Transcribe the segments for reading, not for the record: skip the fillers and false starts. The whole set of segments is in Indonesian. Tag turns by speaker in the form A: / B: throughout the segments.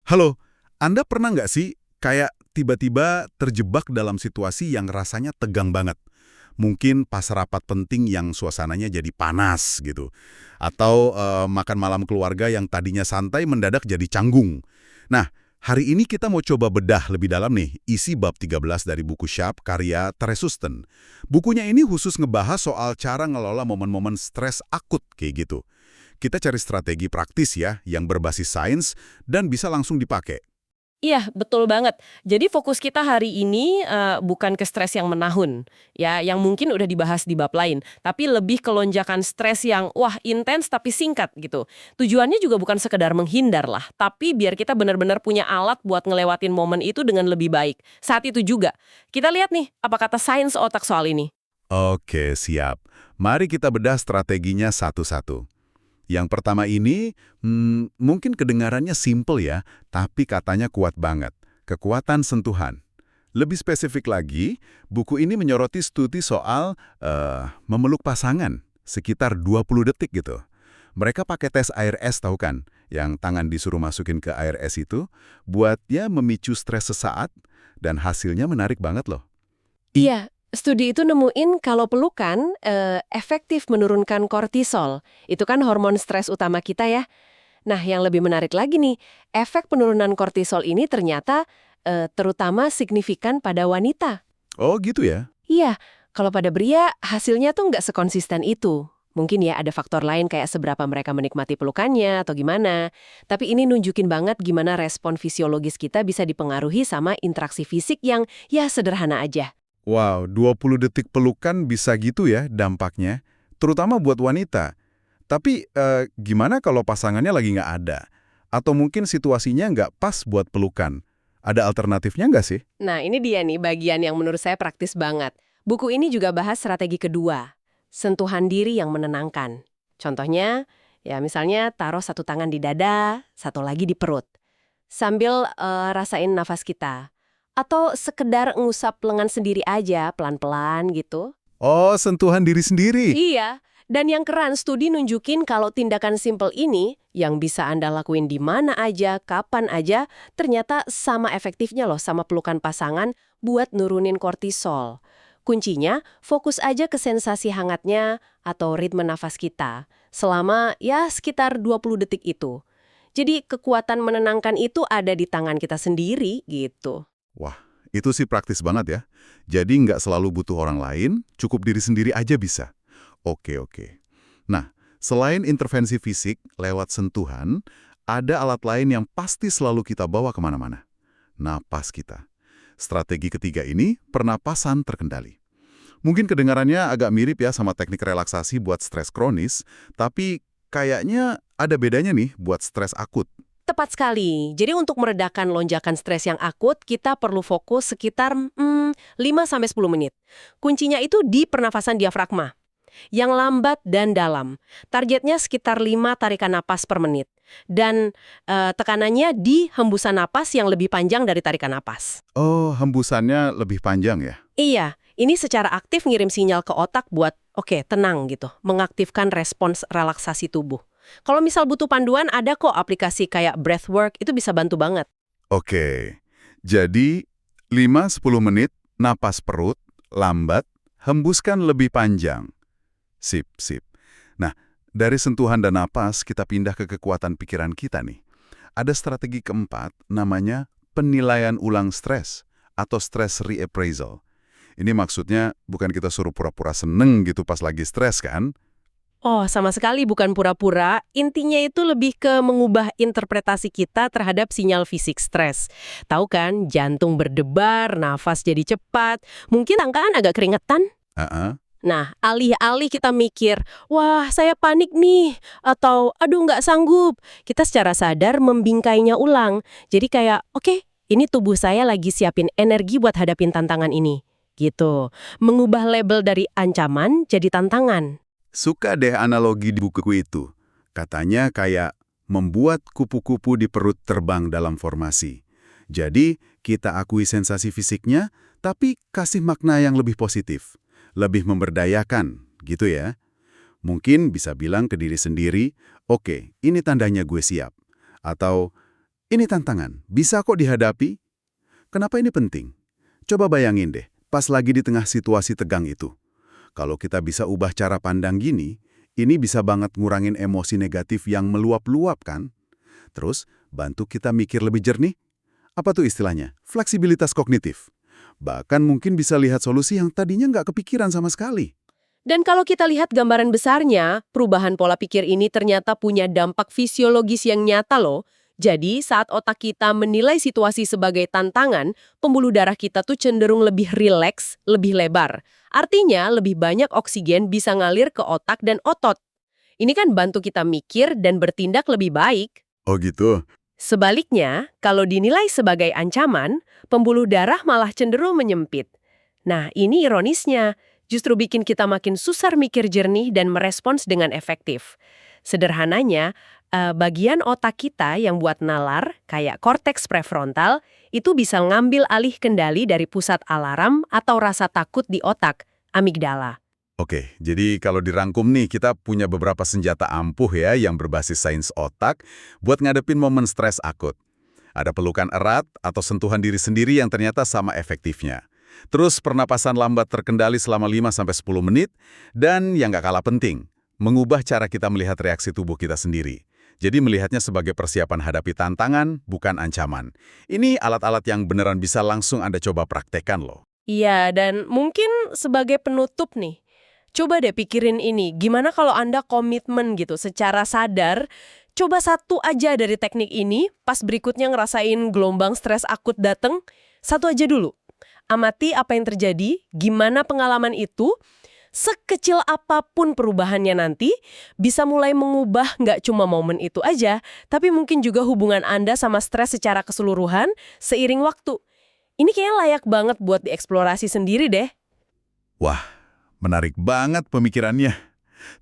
A: Halo, Anda pernah nggak sih kayak tiba-tiba terjebak dalam situasi yang rasanya tegang banget? Mungkin pas rapat penting yang suasananya jadi panas gitu. Atau makan malam keluarga yang tadinya santai mendadak jadi canggung. Nah, hari ini kita mau coba bedah lebih dalam nih isi bab 13 dari buku Sharp karya Tresusten. Bukunya ini khusus ngebahas soal cara ngelola momen-momen stres akut kayak gitu. Kita cari strategi praktis ya, yang berbasis sains dan bisa langsung dipakai.
B: Iya, betul banget. Jadi fokus kita hari ini bukan ke stres yang menahun, ya, yang mungkin udah dibahas di bab lain, tapi lebih ke lonjakan stres yang wah intens tapi singkat gitu. Tujuannya juga bukan sekedar menghindar lah, tapi biar kita benar-benar punya alat buat ngelewatin momen itu dengan lebih baik. Saat itu juga, kita lihat nih apa kata sains otak soal ini.
A: Oke, siap. Mari kita bedah strateginya satu-satu. Yang pertama ini, mungkin kedengarannya simple ya, tapi katanya kuat banget. Kekuatan sentuhan. Lebih spesifik lagi, buku ini menyoroti studi soal memeluk pasangan, sekitar 20 detik gitu. Mereka pakai tes air es tahu kan, yang tangan disuruh masukin ke air es itu, buat ya memicu stres sesaat, dan hasilnya menarik banget loh.
B: Iya, studi itu nemuin kalau pelukan efektif menurunkan kortisol. Itu kan hormon stres utama kita ya. Nah, yang lebih menarik lagi nih, efek penurunan kortisol ini ternyata terutama signifikan pada wanita.
A: Oh gitu ya?
B: Iya, kalau pada pria hasilnya tuh nggak sekonsisten itu. Mungkin ya ada faktor lain kayak seberapa mereka menikmati pelukannya atau gimana. Tapi ini nunjukin banget gimana respon fisiologis kita bisa dipengaruhi sama interaksi fisik yang ya sederhana aja.
A: Wow, 20 detik pelukan bisa gitu ya dampaknya, terutama buat wanita. Tapi gimana kalau pasangannya lagi nggak ada? Atau mungkin situasinya nggak pas buat pelukan? Ada alternatifnya nggak sih?
B: Nah, ini dia nih bagian yang menurut saya praktis banget. Buku ini juga bahas strategi kedua, sentuhan diri yang menenangkan. Contohnya, ya misalnya taruh satu tangan di dada, satu lagi di perut. Sambil rasain nafas kita. Atau sekedar ngusap lengan sendiri aja, pelan-pelan gitu.
A: Oh, sentuhan diri sendiri.
B: Iya, dan yang keren studi nunjukin kalau tindakan simple ini yang bisa Anda lakuin di mana aja, kapan aja, ternyata sama efektifnya loh sama pelukan pasangan buat nurunin kortisol. Kuncinya, fokus aja ke sensasi hangatnya atau ritme nafas kita selama ya sekitar 20 detik itu. Jadi kekuatan menenangkan itu ada di tangan kita sendiri gitu.
A: Wah, itu sih praktis banget ya. Jadi nggak selalu butuh orang lain, cukup diri sendiri aja bisa. Oke, oke. Nah, selain intervensi fisik lewat sentuhan, ada alat lain yang pasti selalu kita bawa kemana-mana. Napas kita. Strategi ketiga ini, pernapasan terkendali. Mungkin kedengarannya agak mirip ya sama teknik relaksasi buat stres kronis, tapi kayaknya ada bedanya nih buat stres akut.
B: Tepat sekali. Jadi untuk meredakan lonjakan stres yang akut, kita perlu fokus sekitar 5-10 menit. Kuncinya itu di pernafasan diafragma, yang lambat dan dalam. Targetnya sekitar 5 tarikan napas per menit. Dan tekanannya di hembusan napas yang lebih panjang dari tarikan napas.
A: Oh, hembusannya lebih panjang ya?
B: Iya, ini secara aktif ngirim sinyal ke otak buat, oke, tenang gitu, mengaktifkan respons relaksasi tubuh. Kalau misal butuh panduan, ada kok aplikasi kayak Breathwork, itu bisa bantu banget.
A: Oke, jadi 5-10 menit, napas perut, lambat, hembuskan lebih panjang. Sip, sip. Nah, dari sentuhan dan napas, kita pindah ke kekuatan pikiran kita nih. Ada strategi keempat, namanya penilaian ulang stres, atau stress reappraisal. Ini maksudnya bukan kita suruh pura-pura seneng gitu pas lagi stres kan?
B: Oh, sama sekali bukan pura-pura. Intinya itu lebih ke mengubah interpretasi kita terhadap sinyal fisik stres. Tahu kan, jantung berdebar, nafas jadi cepat, mungkin tangkaan agak keringetan.
A: Heeh.
B: Nah, alih-alih kita mikir, wah saya panik nih, atau aduh nggak sanggup, kita secara sadar membingkainya ulang. Jadi kayak, oke, ini tubuh saya lagi siapin energi buat hadapin tantangan ini. Gitu. Mengubah label dari ancaman jadi tantangan.
A: Suka deh analogi di bukuku itu. Katanya kayak membuat kupu-kupu di perut terbang dalam formasi. Jadi, kita akui sensasi fisiknya, tapi kasih makna yang lebih positif. Lebih memberdayakan, gitu ya. Mungkin bisa bilang ke diri sendiri, oke, ini tandanya gue siap. Atau, Ini tantangan, bisa kok dihadapi. Kenapa ini penting? Coba bayangin deh, pas lagi di tengah situasi tegang itu. Kalau kita bisa ubah cara pandang gini, ini bisa banget ngurangin emosi negatif yang meluap-luap kan? Terus, bantu kita mikir lebih jernih. Apa tuh istilahnya? Fleksibilitas kognitif. Bahkan mungkin bisa lihat solusi yang tadinya nggak kepikiran sama sekali.
B: Dan kalau kita lihat gambaran besarnya, perubahan pola pikir ini ternyata punya dampak fisiologis yang nyata loh. Jadi, saat otak kita menilai situasi sebagai tantangan, pembuluh darah kita tuh cenderung lebih rileks, lebih lebar. Artinya, lebih banyak oksigen bisa ngalir ke otak dan otot. Ini kan bantu kita mikir dan bertindak lebih baik.
A: Oh gitu?
B: Sebaliknya, kalau dinilai sebagai ancaman, pembuluh darah malah cenderung menyempit. Nah, ini ironisnya. Justru bikin kita makin susah mikir jernih dan merespons dengan efektif. Sederhananya, bagian otak kita yang buat nalar, kayak korteks prefrontal, itu bisa ngambil alih kendali dari pusat alarm atau rasa takut di otak, amigdala.
A: Oke, jadi kalau dirangkum nih, kita punya beberapa senjata ampuh ya yang berbasis sains otak buat ngadepin momen stres akut. Ada pelukan erat atau sentuhan diri sendiri yang ternyata sama efektifnya. Terus pernapasan lambat terkendali selama 5-10 menit, dan yang gak kalah penting, mengubah cara kita melihat reaksi tubuh kita sendiri. Jadi melihatnya sebagai persiapan hadapi tantangan, bukan ancaman. Ini alat-alat yang beneran bisa langsung Anda coba praktekkan loh.
B: Iya, dan mungkin sebagai penutup nih, coba deh pikirin ini, gimana kalau Anda komitmen gitu secara sadar, coba satu aja dari teknik ini, pas berikutnya ngerasain gelombang stres akut dateng, satu aja dulu. Amati apa yang terjadi, gimana pengalaman itu, sekecil apapun perubahannya nanti, bisa mulai mengubah nggak cuma momen itu aja, tapi mungkin juga hubungan Anda sama stres secara keseluruhan seiring waktu. Ini kayaknya layak banget buat dieksplorasi sendiri deh.
C: Wah, menarik banget pemikirannya.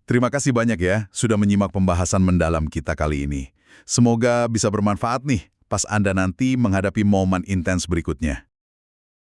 C: Terima kasih banyak ya sudah menyimak pembahasan mendalam kita kali ini. Semoga bisa bermanfaat nih pas Anda nanti menghadapi momen intens berikutnya.